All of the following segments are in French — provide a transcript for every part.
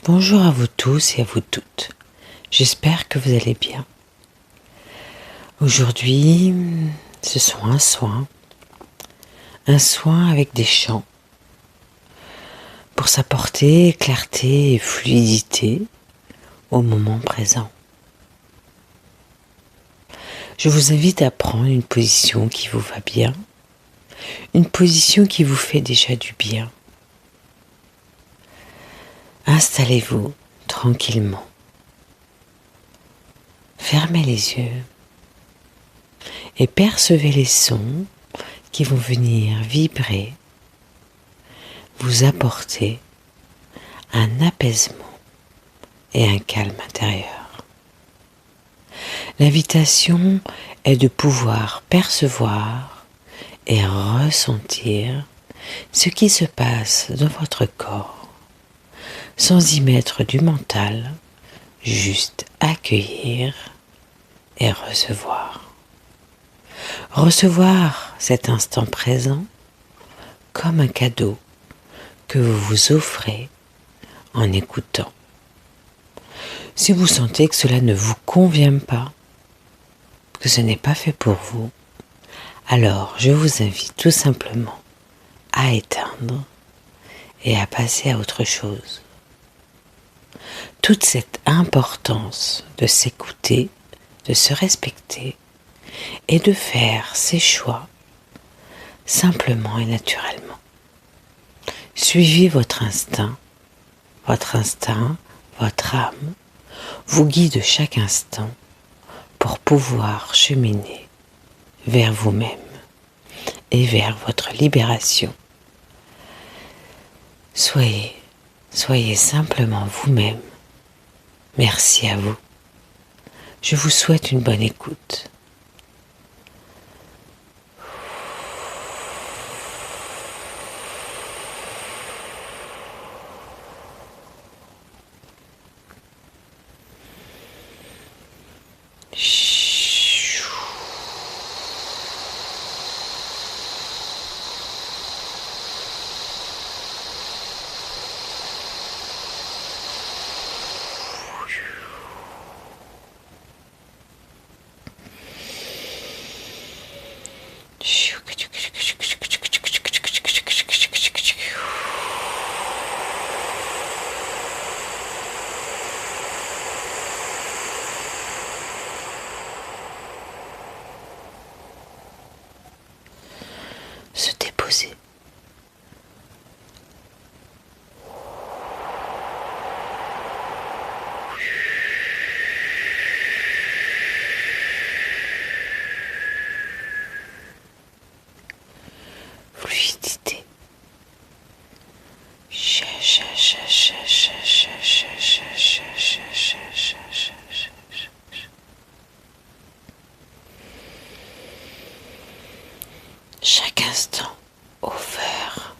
Bonjour à vous tous et à vous toutes. J'espère que vous allez bien. Aujourd'hui, ce sont un soin avec des chants pour s'apporter clarté et fluidité au moment présent. Je vous invite à prendre une position qui vous va bien, une position qui vous fait déjà du bien. Installez-vous tranquillement. Fermez les yeux et percevez les sons qui vont venir vibrer, vous apporter un apaisement et un calme intérieur. L'invitation est de pouvoir percevoir et ressentir ce qui se passe dans votre corps, sans y mettre du mental, juste accueillir et recevoir. Recevoir cet instant présent comme un cadeau que vous vous offrez en écoutant. Si vous sentez que cela ne vous convient pas, que ce n'est pas fait pour vous, alors je vous invite tout simplement à éteindre et à passer à autre chose. Toute cette importance de s'écouter, de se respecter et de faire ses choix simplement et naturellement. Suivez votre instinct, votre âme vous guide chaque instant pour pouvoir cheminer vers vous-même et vers votre libération. Soyez simplement vous-même. Merci à vous. Je vous souhaite une bonne écoute. Se déposer. Fluidité. Chaque instant offert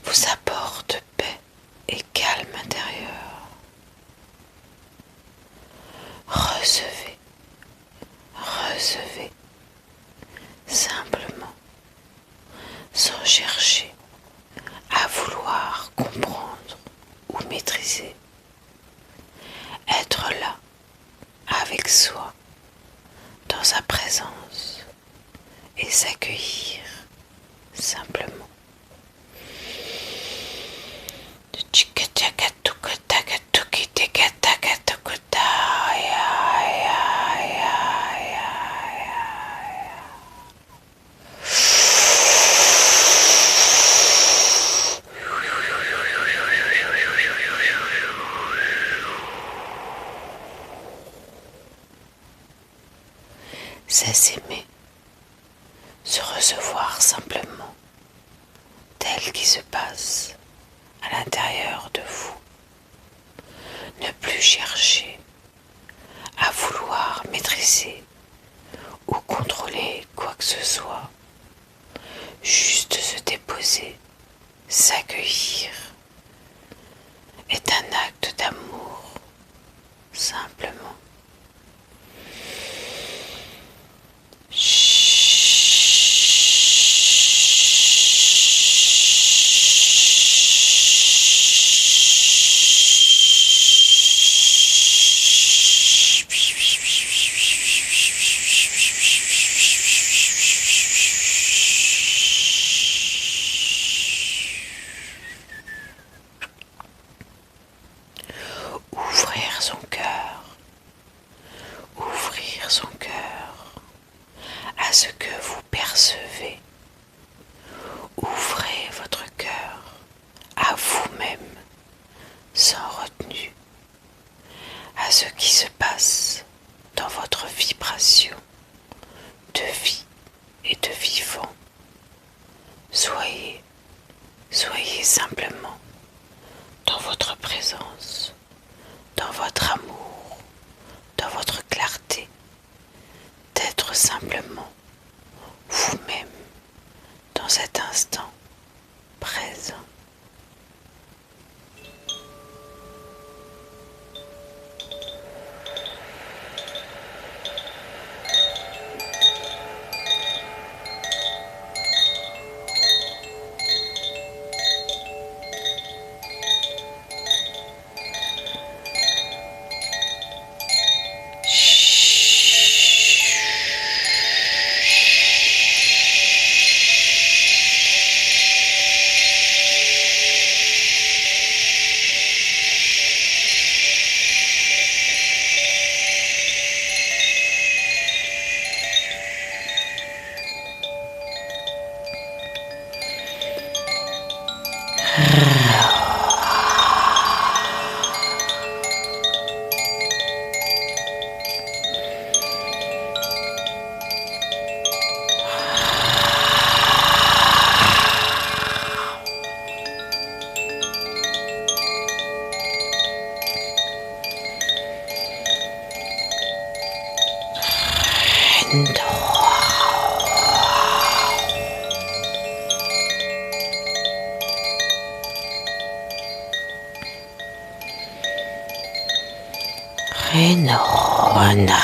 vous apporte paix et calme intérieur. Recevez simplement, sans chercher à vouloir comprendre ou maîtriser. Être là, avec soi, dans sa présence, et s'accueillir simplement. C'est s'aimer, se recevoir simplement, tel qui se passe à l'intérieur de vous. Ne plus chercher à vouloir maîtriser ou contrôler quoi que ce soit. Juste se déposer, s'accueillir est un acte d'amour, simplement. soyez simplement dans votre présence, dans votre amour, dans votre clarté, d'être simplement vous-même dans cet instant présent. Rena.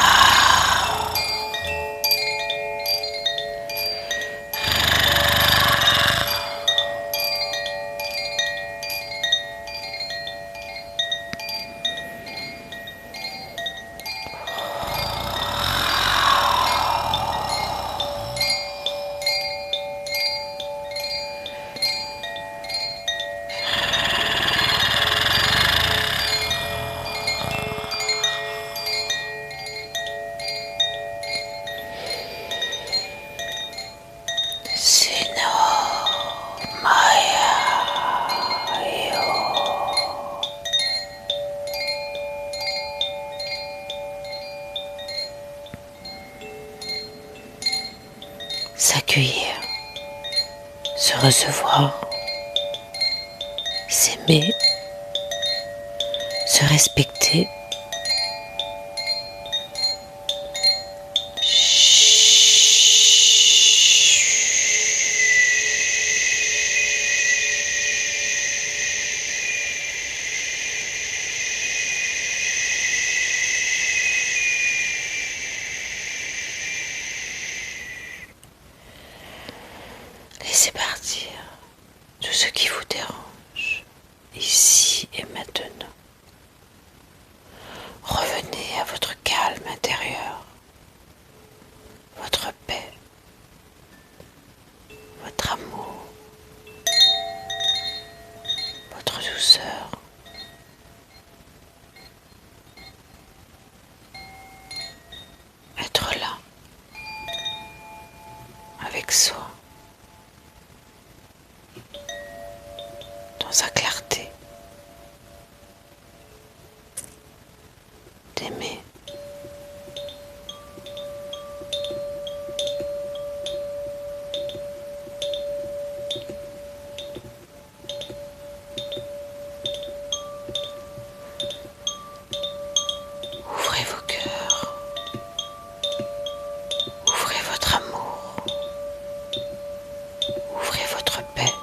S'accueillir, se recevoir, s'aimer, se respecter. Laissez partir tout ce qui vous dérange, ici et maintenant. Revenez à votre calme intérieur, votre paix, votre amour, votre douceur. Être là, avec soi, dans sa clarté, d'aimer. Ouvrez vos cœurs, ouvrez votre amour, ouvrez votre paix,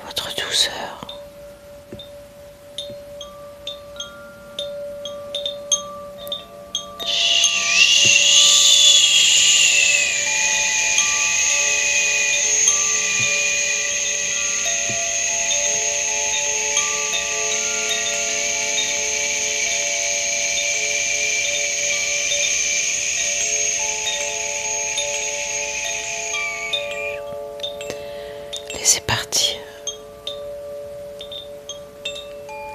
votre douceur. Laissez partir.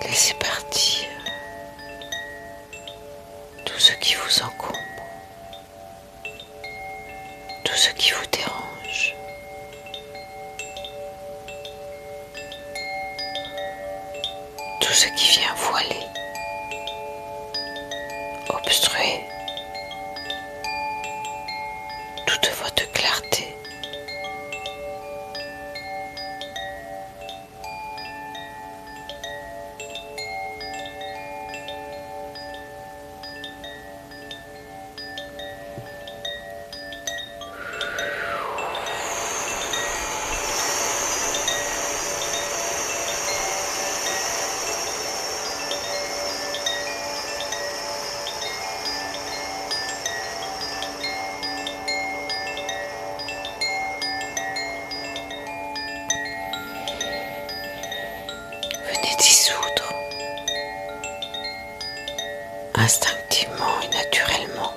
Laissez partir tout ce qui vous encombre, tout ce qui vous dérange. Tout ce qui vient voiler, obstruer toute votre clarté. instinctivement et naturellement,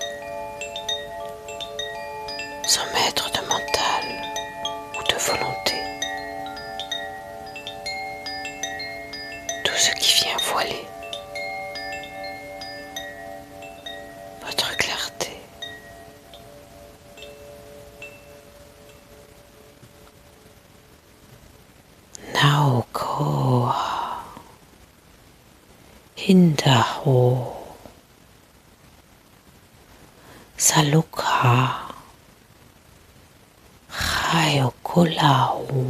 sans mettre de mental ou de volonté. Tout ce qui vient voiler votre clarté. Naokoa Hindaho Saluka Hayokolahu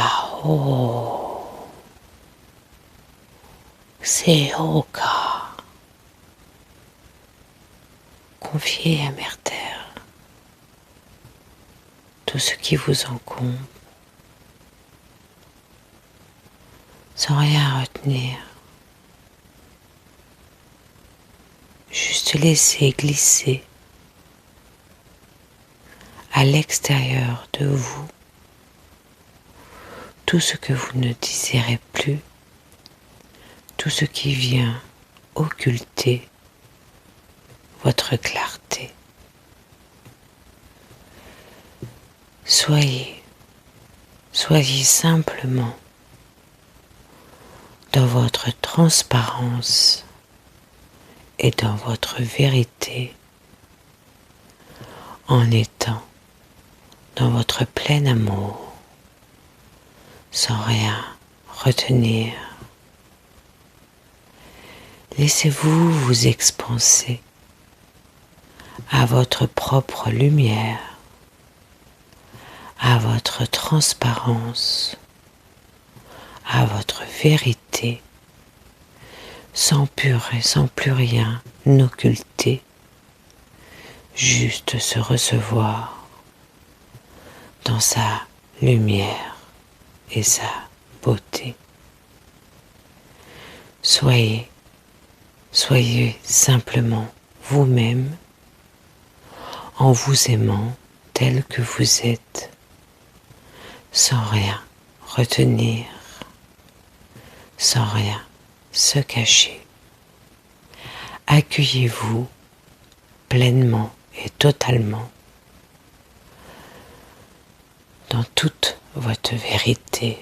Enayaho Seoka. Confiez à Mère Terre tout ce qui vous encombre, sans rien retenir. Juste laisser glisser à l'extérieur de vous tout ce que vous ne désirez plus, tout ce qui vient occulter votre clarté. Soyez simplement dans votre transparence et dans votre vérité, en étant dans votre plein amour, sans rien retenir. Laissez-vous vous expanser à votre propre lumière, à votre transparence, à votre vérité, sans plus rien occulter, juste se recevoir dans sa lumière et sa beauté. Soyez simplement vous-même en vous aimant tel que vous êtes, sans rien retenir, sans rien se cacher. Accueillez-vous pleinement et totalement dans toute votre vérité.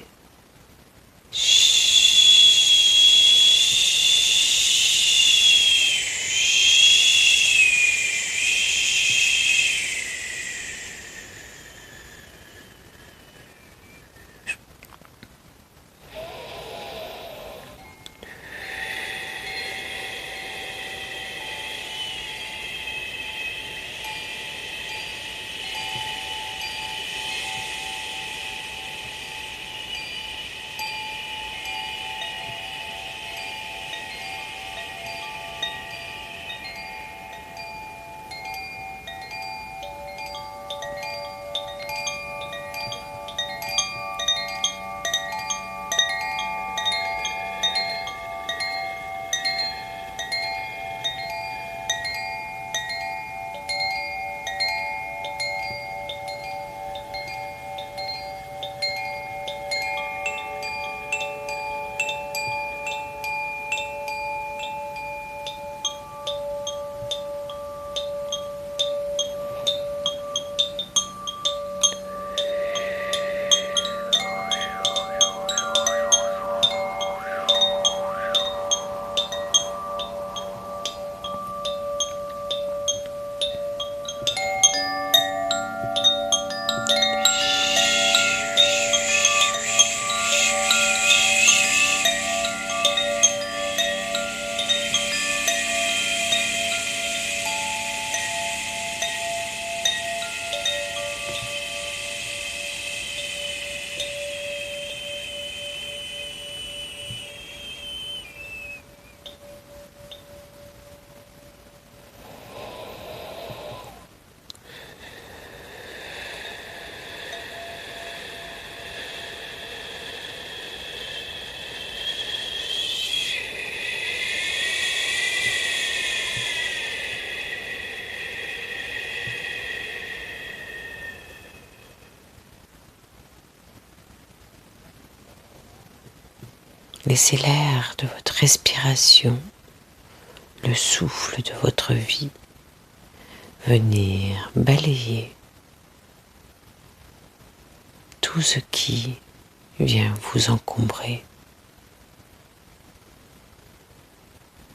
Laissez l'air de votre respiration, le souffle de votre vie, venir balayer tout ce qui vient vous encombrer.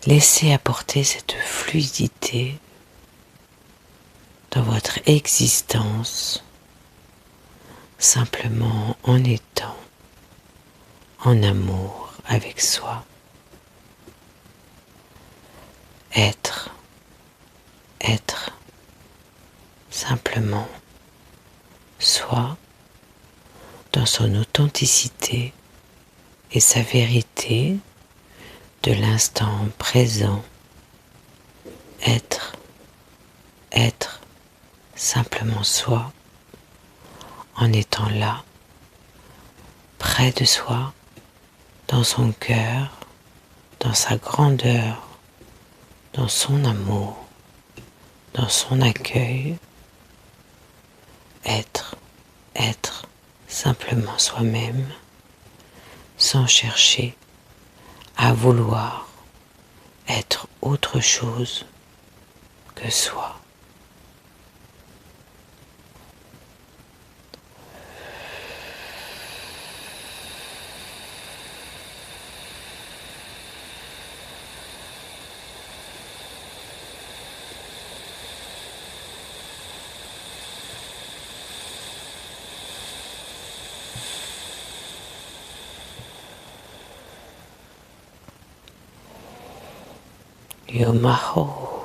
Laissez apporter cette fluidité dans votre existence, simplement en étant en amour avec soi. Être simplement soi dans son authenticité et sa vérité de l'instant présent. Être simplement soi en étant là, près de soi, dans son cœur, dans sa grandeur, dans son amour, dans son accueil. Être simplement soi-même, sans chercher à vouloir être autre chose que soi. Yomaho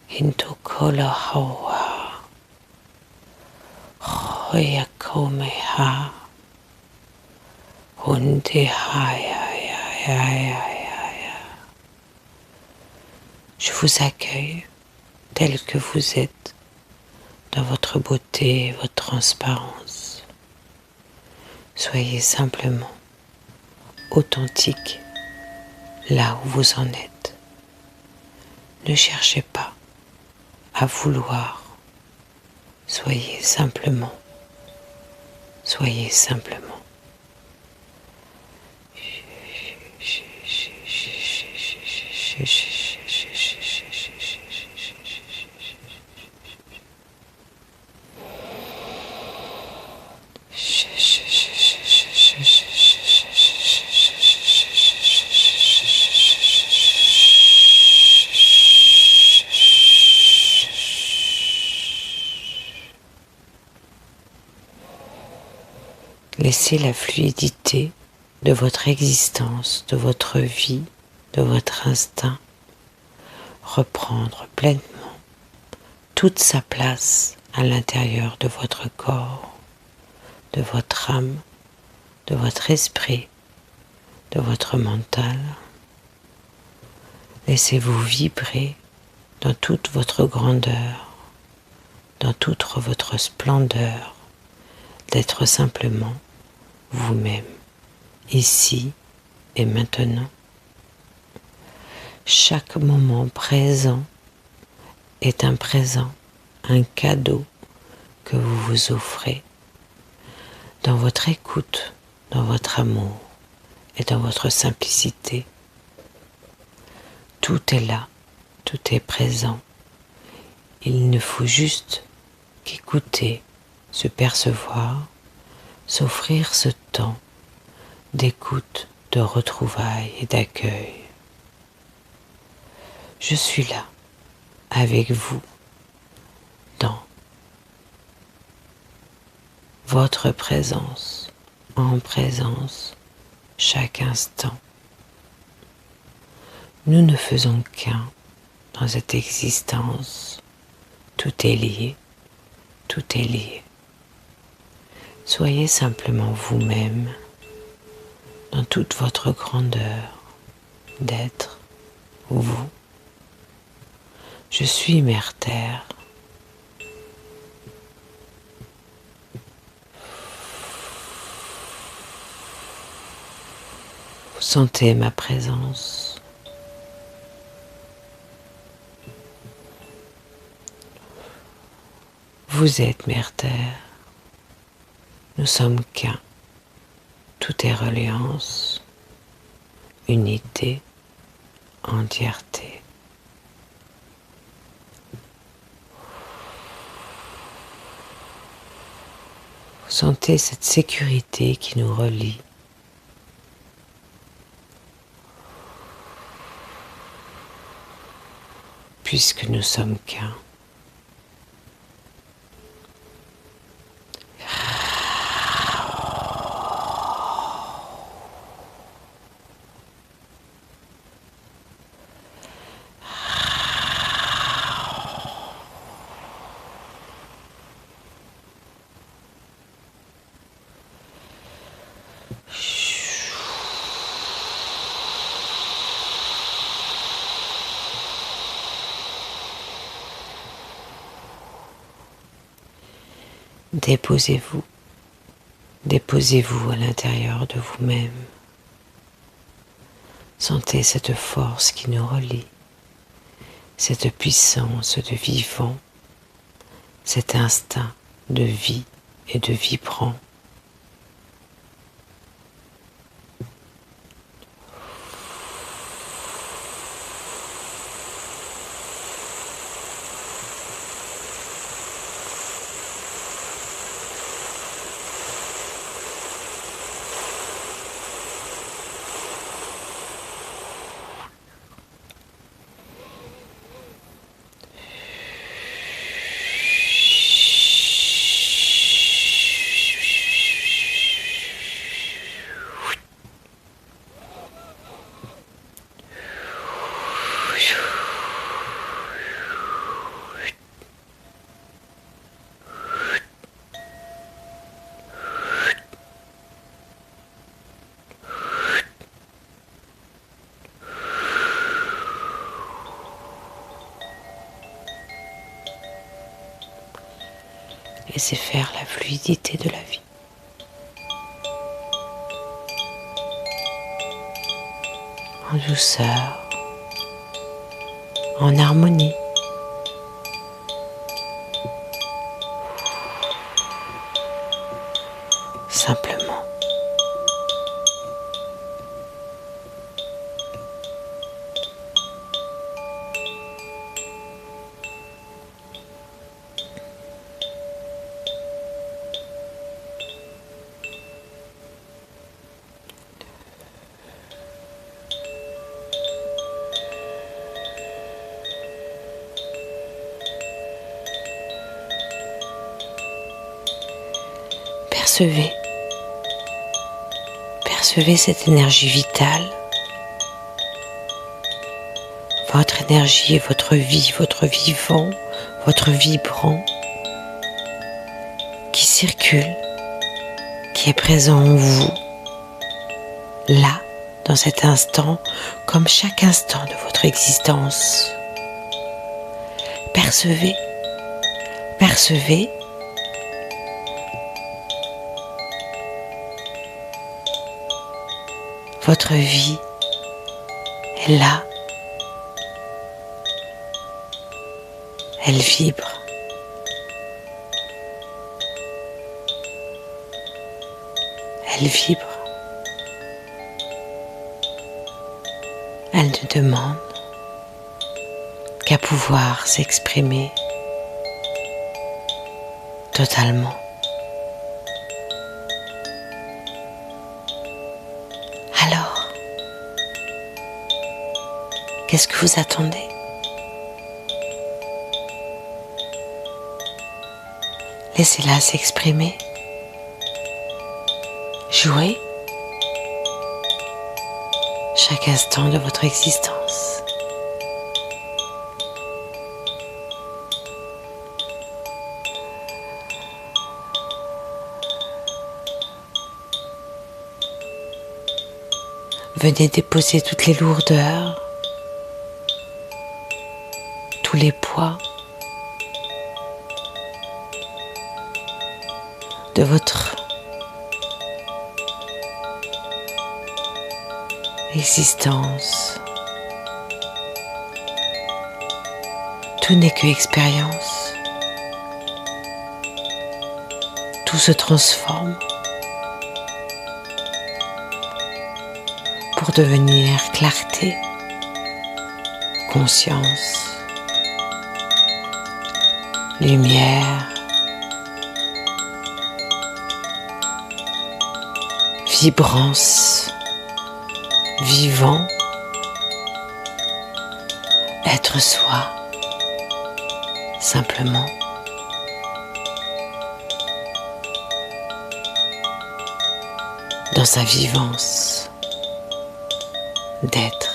Hintukola Hoa Hoyakomeha Hundehaya. Je vous accueille tel que vous êtes, dans votre beauté et votre transparence. Soyez simplement authentique là où vous en êtes. Ne cherchez pas à vouloir. Soyez simplement. Laissez la fluidité de votre existence, de votre vie, de votre instinct reprendre pleinement toute sa place à l'intérieur de votre corps, de votre âme, de votre esprit, de votre mental. Laissez-vous vibrer dans toute votre grandeur, dans toute votre splendeur, d'être simplement vous-même, ici et maintenant. Chaque moment présent est un présent, un cadeau que vous vous offrez dans votre écoute, dans votre amour et dans votre simplicité. Tout est là, tout est présent. Il ne faut juste qu'écouter, se percevoir, s'offrir ce temps d'écoute, de retrouvailles et d'accueil. Je suis là, avec vous, dans votre présence, en présence, chaque instant. Nous ne faisons qu'un dans cette existence. Tout est lié, tout est lié. Soyez simplement vous-même dans toute votre grandeur d'être, vous. Je suis Mère Terre. Vous sentez ma présence. Vous êtes Mère Terre. Nous sommes qu'un. Tout est reliance. unité, entièreté. Sentez cette sécurité qui nous relie. Puisque nous sommes qu'un. Déposez-vous, déposez-vous à l'intérieur de vous-même. Sentez cette force qui nous relie, cette puissance de vivant, cet instinct de vie et de vibrant. Laissez faire la fluidité de la vie. En douceur, en harmonie. Simplement. Percevez, percevez cette énergie vitale, votre énergie et votre vie, votre vivant, votre vibrant qui circule, qui est présent en vous, là, dans cet instant, comme chaque instant de votre existence. Percevez, percevez. Votre vie est là, elle vibre, elle vibre, elle ne demande qu'à pouvoir s'exprimer totalement. Alors, qu'est-ce que vous attendez? Laissez-la s'exprimer, jouer chaque instant de votre existence. Venez déposer toutes les lourdeurs, tous les poids de votre existence. Tout n'est que expérience. Tout se transforme pour devenir clarté, conscience, lumière, vibrance, vivant, être soi, simplement. Dans sa vivance d'être.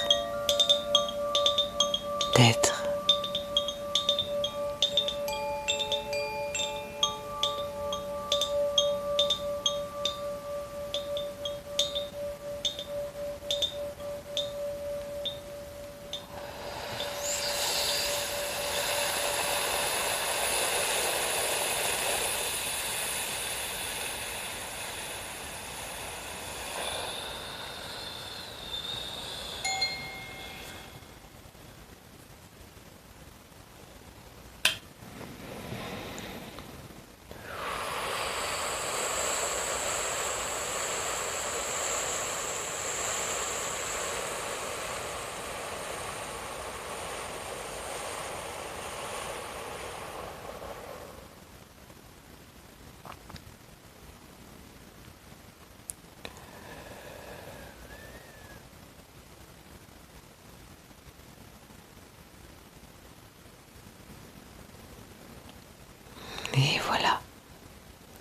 Et voilà,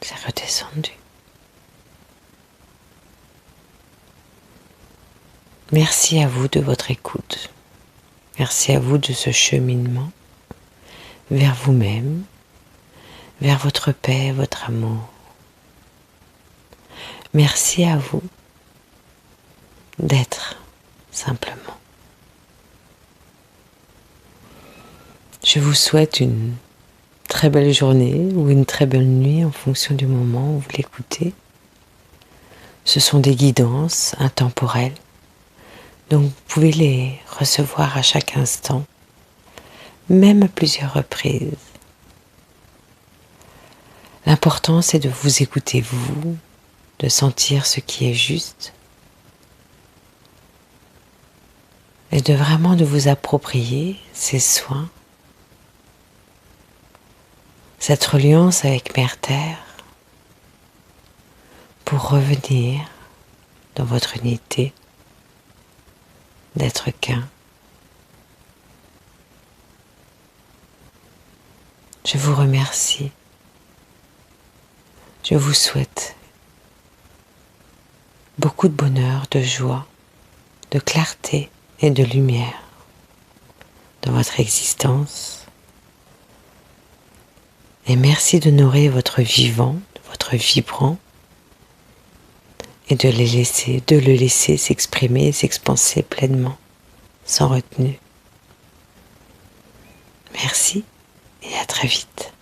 c'est redescendu. Merci à vous de votre écoute. Merci à vous de ce cheminement vers vous-même, vers votre paix, votre amour. Merci à vous d'être simplement. Je vous souhaite une très belle journée ou une très belle nuit en fonction du moment où vous l'écoutez. Ce sont des guidances intemporelles, donc vous pouvez les recevoir à chaque instant, même à plusieurs reprises. L'important, c'est de vous écouter vous, de sentir ce qui est juste et de vraiment de vous approprier ces soins, cette reliance avec Mère Terre pour revenir dans votre unité d'être qu'un. Je vous remercie. Je vous souhaite beaucoup de bonheur, de joie, de clarté et de lumière dans votre existence. Et merci de nourrir votre vivant, votre vibrant, et de le laisser s'exprimer et s'expanser pleinement, sans retenue. Merci et à très vite.